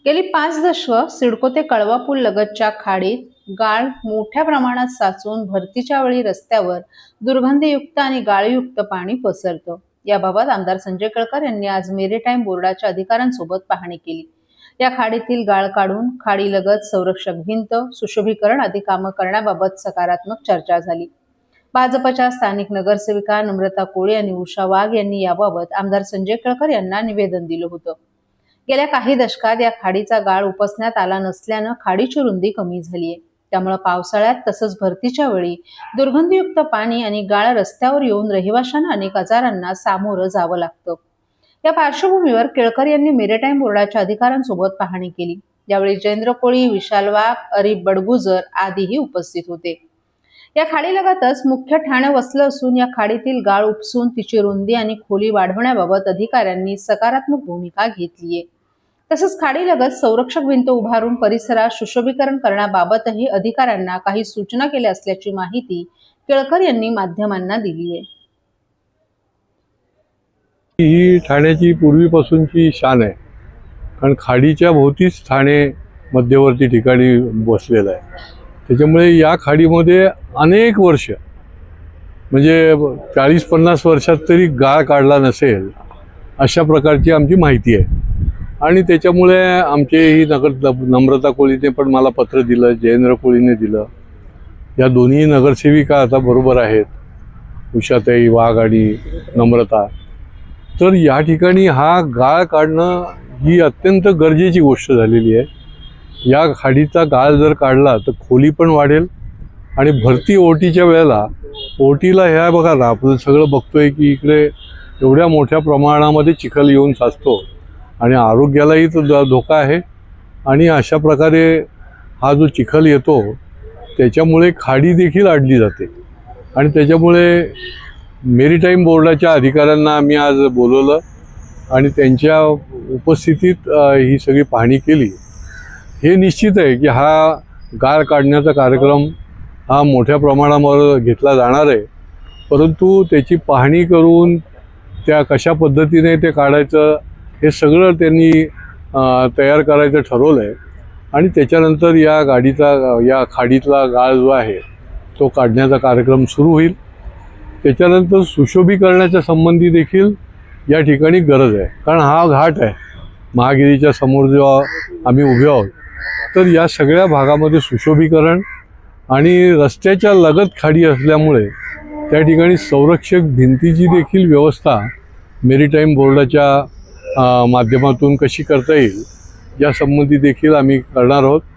गेली 5 दशकं सिडको ते कळवा पूल लगतच्या खाडीत गाळ मोठ्या प्रमाणात साचून भरतीच्या वेळी रस्त्यावर दुर्गंधीयुक्त आणि गाळयुक्त पाणी पसरतं। याबाबत आमदार संजय केळकर यांनी आज मेरीटाईम बोर्डाच्या अधिकाऱ्यांसोबत पाहणी केली। या खाडीतील गाळ काढून खाडीलगत संरक्षक भिंत, सुशोभीकरण आदी कामं करण्याबाबत सकारात्मक चर्चा झाली। भाजपच्या स्थानिक नगरसेविका नम्रता कोळी आणि उषा वाघ यांनी याबाबत आमदार संजय केळकर यांना निवेदन दिलं होतं। गेल्या काही दशकात या खाडीचा गाळ उपसण्यात आला नसल्यानं खाडीची रुंदी कमी झाली आहे। त्यामुळे पावसाळ्यात तसंच भरतीच्या वेळी दुर्गंधीयुक्त पाणी आणि गाळ रस्त्यावर येऊन रहिवाशांना अनेक आजारांना सामोरं जावं लागतं। या पार्श्वभूमीवर केळकर यांनी मेरीटाईम बोर्डाच्या अधिकाऱ्यांसोबत पाहणी केली। यावेळी जयेंद्र कोळी, विशाल वाघ, अरिफ बडगुजर आदीही उपस्थित होते। या खाडीलगतच मुख्य ठाणे वसलं असून या खाडीतील गाळ उपसून तिची रुंदी आणि खोली वाढवण्याबाबत अधिकाऱ्यांनी सकारात्मक भूमिका घेतली आहे। तसंच खाडीलगत संरक्षक भिंत उभारून परिसरात सुशोभीकरण करण्याबाबतही अधिकाऱ्यांना काही सूचना केल्या असल्याची माहिती केळकर यांनी माध्यमांना दिली आहे। ही ठाण्याची पूर्वीपासूनची शान आहे, कारण खाडीच्या भोवतीच ठाणे मध्यवर्ती ठिकाणी बसलेलं आहे। त्याच्यामुळे या खाडीमध्ये अनेक वर्ष म्हणजे 40-50 वर्षात तरी गाळ काढला नसेल अशा प्रकारची आमची माहिती आहे। आणि त्याच्यामुळे आमचे ही नम्रता कोळीने पण मला पत्र दिलं, जयेंद्र कोळीने दिलं। या दोन्ही नगरसेविका आता बरोबर आहेत, उषाताई वाघ आणि नम्रता। तर या ठिकाणी हा गाळ काढणं ही अत्यंत गरजेची गोष्ट झालेली आहे। या खाडीचा गाळ जर काढला तर खोली पण वाढेल आणि भरती ओटीच्या वेळेला ओटीला ह्या बघा ना, आपण सगळं बघतोय की इकडे एवढ्या मोठ्या प्रमाणामध्ये चिखल येऊन साचतो आणि आरोग्यालाही तो धोका आहे। आणि अशा प्रकारे हा जो चिखल येतो त्याच्यामुळे खाडी देखील अडली जाते। आणि त्याच्यामुळे मेरीटाईम बोर्डाच्या अधिकाऱ्यांना आम्ही आज बोलवलं आणि त्यांच्या उपस्थितीत ही सगळी पाहणी केली। हे निश्चित आहे की हा गाळ काढण्याचा कार्यक्रम हा मोठ्या प्रमाणावर घेतला जाणार आहे, परंतु त्याची पाहणी करून त्या कशा पद्धतीने ते काढायचं हे सगळं त्यांनी तयार करायचं ठरवलं आहे। आणि त्याच्यानंतर या खाडीतला गाळ जो आहे तो काढण्याचा कार्यक्रम सुरू होईल। त्याच्यानंतर सुशोभीकरणाच्या संबंधी देखील या ठिकाणी गरज आहे, कारण हा घाट आहे महागिरीच्या समोर जेव्हा आम्ही उभे आहोत तर या सगळ्या भागामध्ये सुशोभीकरण आणि रस्त्याच्या लगत खाडी असल्यामुळे त्या ठिकाणी संरक्षक भिंतीची देखील व्यवस्था मेरीटाईम बोर्डाच्या माध्यमातून कशी करता येईल या संबंधी देखील आम्ही करणार आहोत।